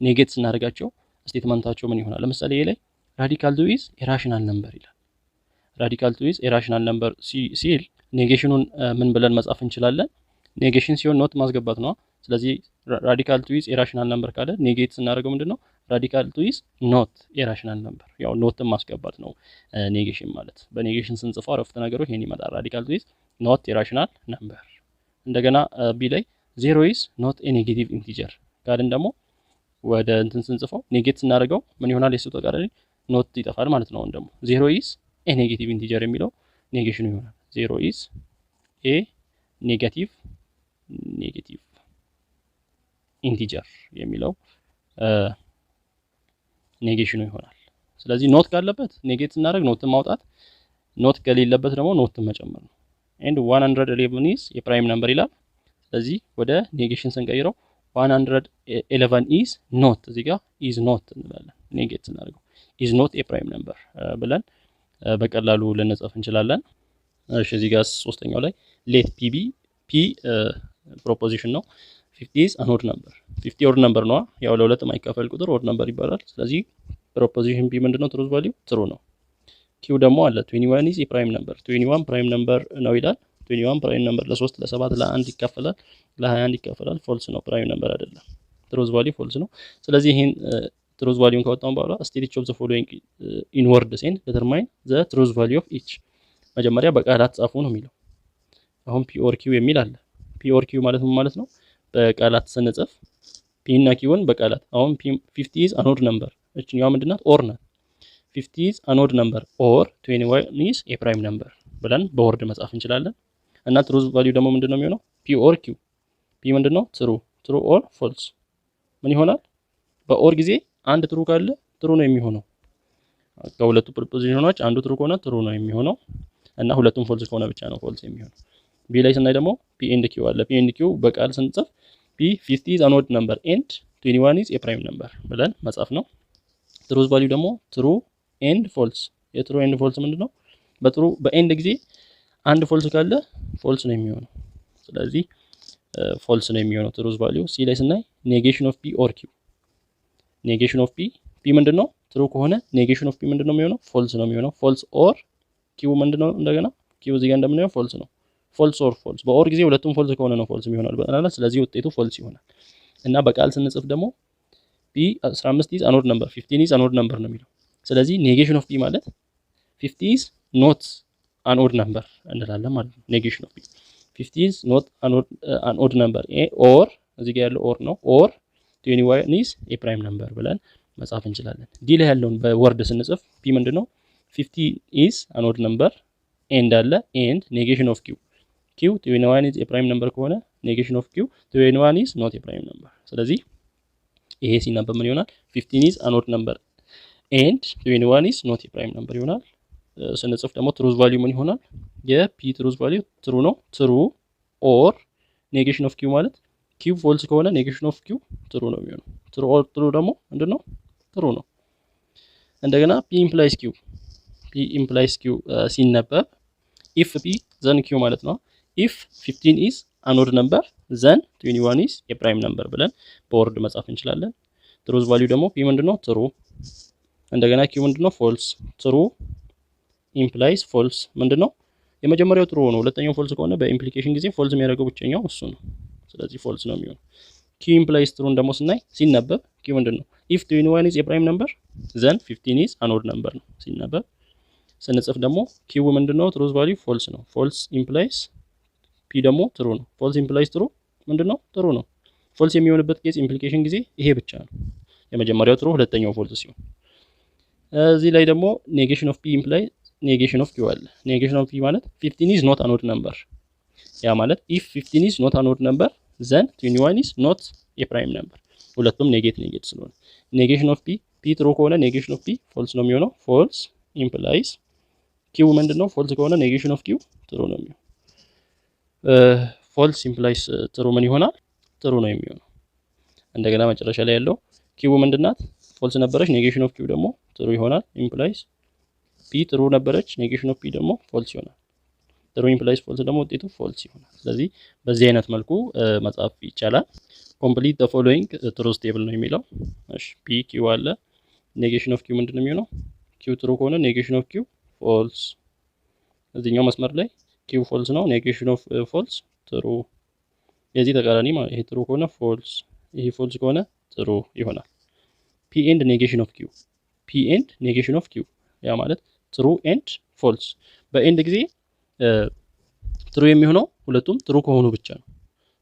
ኔጌት ስናደርጋቸው ስቴትመንታቸው ምን ይሆናል? ለምሳሌ ይሄ ላይ radical 2 is a rational number ይላል። radical 2 is a rational number ሲል ኔጌሽኑን ምን ብለን መጻፍ እንችላለን? ኔጌሽን ሲሆን ኖት ማስገባት ነው። ስለዚህ radical 2 is a rational number ካለ ኔጌት ስናደርገው ምንድነው? radical 2 is not a rational number ያው ኖትን ማስገባት ነው ኔጌሽን ማለት። በኔጌሽን ስንጽፈው አረፍተ ነገሮች ይሄን ይመጣል። radical 2 is not a rational number። እንደገና ቢ ላይ 0 is not a negative integer ካልን ደግሞ ወደ እንትን ስንጽፈው ኔጌት ስናደርገው ምን ይሆናል? የሱ ተቃራኒ ኖት ይጠፋል ማለት ነው። ደግሞ 0 is a negative integer የሚለው ኔጌሽኑ ይሆናል። 0 is a negative integer የሚለው ኔጌሽኑ ይሆናል። ስለዚህ ኖት ካለበት ኔጌት ስናደርግ ኖትን ማውጣት፣ ኖት ከሌለበት ደግሞ ኖትን መጨመር ነው። and 111 is a prime number ይላል። ስለዚህ ወደ ኔጌሽን ስንቀይረው 111 is not እዚህ ጋር is not እንላለን። ኔጌት ስናደርገው is not a prime number ብለን በቀላሉ ልንጽፍ እንችላለን። እሺ እዚህ ጋር ሶስተኛው ላይ let p be p ፕሮፖዚሽን ነው። 50 is an odd number 50 odd number ነው። ያው ለሁለት የማይካፈል ቁጥር odd number ይባላል። ስለዚህ ፕሮፖዚሽን p ምንድነው? ትሩዝ ቫልዩ ትሩ ነው። q ደግሞ አለ 21 is a prime number 21 prime number ነው ይላል። 21 prime number ለ3 ለ7 ለ1 ይካፈላል፣ ለ21 ይካፈላል። ፎልስ ነው፣ ፕራይም ነምበር አይደለም። ትሩዝ ቫልዩ ፎልስ ነው። ስለዚህ ይሄን ትሩዝ ቫልዩን ካወጣን በኋላ state each of the following in words and determine the truth value of each መጀመሪያ በቃላት ጻፉ ነው የሚለው። አሁን p or q የሚል አለ። p or q ማለት ምን ማለት ነው? በቃላት ስንጽፍ p እና q-ን በቃላት አሁን 50 is an odd number እቺኛው ምንድናት? ኦር ናት። 50 is an odd number or 21 is a prime number ብለን በወርድ መጻፍ እንችላለን። እና ትሩዝ ቫልዩ ደግሞ ምንድነው የሚሆነው? p or q p ምንድነው? ትሩ ኦር ፎልስ ምን ይሆናል? በኦር ጊዜ አንድ ትሩ ካለ ትሩ ነው የሚሆነው። ከሁለቱ ፕሪፖዚሽኖች አንዱ ትሩ ከሆነ ትሩ ነው የሚሆነው እና ሁለቱም ፎልስ ከሆነ ብቻ ነው ፎልስ የሚሆነው። ቢ ላይ ስናይ ደግሞ p and q አለ። p and q በቃል ስንጽፍ p 50 is an odd number and 21 ኢዝ ኤ ፕራይም ነምበር ብለን መጻፍ ነው። ትሩዝ ቫልዩ ደግሞ ትሩ ኤንድ ፎልስ። የትሩ ኤንድ ፎልስ ምንድነው? በኤንድ ጊዜ አንድ ፎልስ ካለ ፎልስ ነው የሚሆነው። ስለዚህ ፎልስ ነው የሚሆነው ትሩዝ ቫልዩ። ሲ ላይ ስናይ ኔጌሽን ኦፍ ፒ ኦር ኪው። ኔጌሽን ኦፍ ፒ ምንድነው? ትሩ ከሆነ ኔጌሽን ኦፍ ፒ ምንድነው የሚሆነው? ፎልስ ነው የሚሆነው። ፎልስ ኦር ኪው ምንድነው? እንደገና ኪው እዚህ ጋር እንደምናየው ፎልስ ነው። ፎልስ ኦር ፎልስ። በኦር ጊዜ ሁለቱም ፎልስ ከሆነ ነው ፎልስ የሚሆነው ብለናል። ስለዚህ ውጤቱ ፎልስ ይሆናል። እና በቃል ስንጽፍ ደግሞ ፒ 15 ኢዝ አን ኦድ ነምበር 15 ኢዝ አን ኦድ ነምበር ነው የሚለው። ስለዚህ ኔጌሽን ኦፍ ፒ ማለት 50 ኢዝ ኖት አን ኦድ ነምበር እንላለን ማለት ነው። ኔጌሽን ኦፍ ፒ 50 ኢዝ ኖት አን ኦድ ነምበር ኦር እዚህ ጋር ያለው ኦር ነው። ኦር 21 ኢዝ ኤ ፕራይም ነምበር ብለን መጻፍ እንችላለን። ዲ ላይ ያለውን በወርድ ስንጽፍ ፒ ምንድነው? 50 ኢዝ አን ኦድ ነምበር ኤንድ አለ ኤንድ ኔጌሽን ኦፍ ኪው 21 ኢዝ ኤ ፕራይም ነምበር ከሆነ ኔጌሽን ኦፍ ኪው 21 ኢዝ ኖት ኤ ፕራይም ነምበር። ስለዚህ ይሄ ሲነበብ ምን ይሆናል? 15 ኢዝ አን ኦድ ነምበር ኤንድ 21 ኢዝ ኖት ኤ ፕራይም ነምበር ይሆናል። ስንጽፍ ደግሞ ትሩዝ ቫልዩ ምን ይሆናል? የፒ ትሩዝ ቫልዩ ትሩ ነው። ትሩ ኦር ኔጌሽን ኦፍ ኪው ማለት ኪው ፎልስ ከሆነ ኔጌሽን ኦፍ ኪው ትሩ ነው የሚሆነው። ትሩ ኦር ትሩ ደግሞ ምንድነው? ትሩ ነው። እንደገና ፒ ኢምፕላይስ ኪው ሲነበብ ኢፍ ፒ ዘን ኪው ማለት ነው። ኢፍ 15 ኢዝ አን ኦድ ነምበር ዘን 21 ኢዝ ኤ ፕራይም ነምበር ብለን በወርድ መጻፍ እንችላለን። ትሩዝ ቫልዩ ደግሞ ፒ ምንድነው? ትሩ። እንደገና ኪው ምንድነው? ፎልስ። ትሩ ኢምፕላይስ ፎልስ ምንድነው? የመጀመሪያው ትሩ ነው። ሁለተኛው ፎልስ ከሆነ በኢምፕሊኬሽን ጊዜ ፎልስ የሚያደርገው ብቸኛው እሱ ነው። ስለዚህ ፎልስ ነው የሚሆነው። ኪው ኢምፕላይስ ትሩን ደግሞ ስናይ ሲነበብ ኪው ምንድነው? ኢፍ 21 ኢዝ ኤ ፕራይም ነምበር ዘን 15 ኢዝ አን ኦድ ነምበር ነው ሲነበብ። ስንጽፍ ደግሞ ኪው ምንድነው? ትሩዝ ቫልዩ ፎልስ ነው። ፎልስ ኢምፕላይስ ፒ ደግሞ ትሩ ነው። ፎልስ ኢምፕላይስ ትሩ ምንድነው? ትሩ ነው። ፎልስ የሚሆንበት ኬዝ ኢምፕሊኬሽን ጊዜ ይሄ ብቻ ነው። የመጀመሪያው ትሩ ሁለተኛው ፎልስ ሲሆን፣ እዚህ ላይ ደግሞ ኔጌሽን ኦፍ ፒ ኢምፕላይ ኔጌሽን ኦፍ ኪው አለ። ኔጌሽን ኦፍ ፒ ማለት 15 ኢዝ ኖት አን ኦድ ነምበር። ያ ማለት ኢፍ 15 ኢዝ ኖት አን ኦድ ነምበር ዘን 21 ኢዝ ኖት ኤ ፕራይም ነምበር። ሁለቱም ኔጌት ስለሆነ ኔጌሽን ኦፍ ፒ ትሩ ከሆነ ኔጌሽን ኦፍ ፒ ፎልስ ነው የሚሆነው። ፎልስ ኢምፕላይስ ኪው ምንድነው? ፎልስ ከሆነ ኔጌሽን ኦፍ ኪው ትሩ ነው የሚሆነው። ፎልስ ኢምፕላይስ ትሩ ምን ይሆናል? ትሩ ነው የሚሆነው። እንደገና መጨረሻ ላይ ያለው ኪው ምንድናት? ፎልስ ነበረች። ኔጌሽን ኦፍ ኪው ደግሞ ትሩ ይሆናል። ኢምፕላይስ ፒ ትሩ ነበረች። ኔጌሽን ኦፍ ፒ ደግሞ ፎልስ ይሆናል። ትሩ ኢምፕላይስ ፎልስ ደግሞ ውጤቱ ፎልስ ይሆናል። ስለዚህ በዚህ አይነት መልኩ መጻፍ ይቻላል። ኮምፕሊት ዘ ፎሎዊንግ ትሩዝ ቴብል ነው የሚለው። እሺ ፒ ኪው አለ። ኔጌሽን ኦፍ ኪው ምንድነው የሚሆነው? ኪው ትሩ ከሆነ ኔጌሽን ኦፍ ኪው ፎልስ። እዚህኛው መስመር ላይ ኪው ፎልስ ነው። ኔጌሽን ኦፍ ፎልስ ትሩ። የዚህ ተቃራኒ ማለት ይሄ ትሩ ከሆነ ፎልስ፣ ይሄ ፎልስ ከሆነ ትሩ ይሆናል። ፒ ኤንድ ኔጌሽን ኦፍ ኪው ፒ ኤንድ ኔጌሽን ኦፍ ኪው ያ ማለት ትሩ ኤንድ ፎልስ። በኤንድ ጊዜ ትሩ የሚሆነው ሁለቱም ትሩ ከሆኑ ብቻ ነው።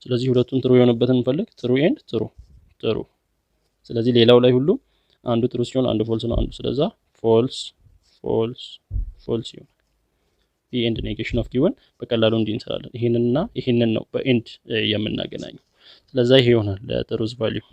ስለዚህ ሁለቱም ትሩ የሆነበትን እንፈልግ። ትሩ ኤንድ ትሩ። ስለዚህ ሌላው ላይ ሁሉ አንዱ ትሩ ሲሆን አንዱ ፎልስ ነው አንዱ። ስለዛ ፎልስ ይሆናል። ፒ ኤንድ ኔጌሽን ኦፍ ኪውን በቀላሉ እንዲህ እንሰራለን። ይሄንንና ይሄንን ነው በኤንድ የምናገናኘው። ስለዛ ይሄ ይሆናል ለትሩዝ ቫልዩ።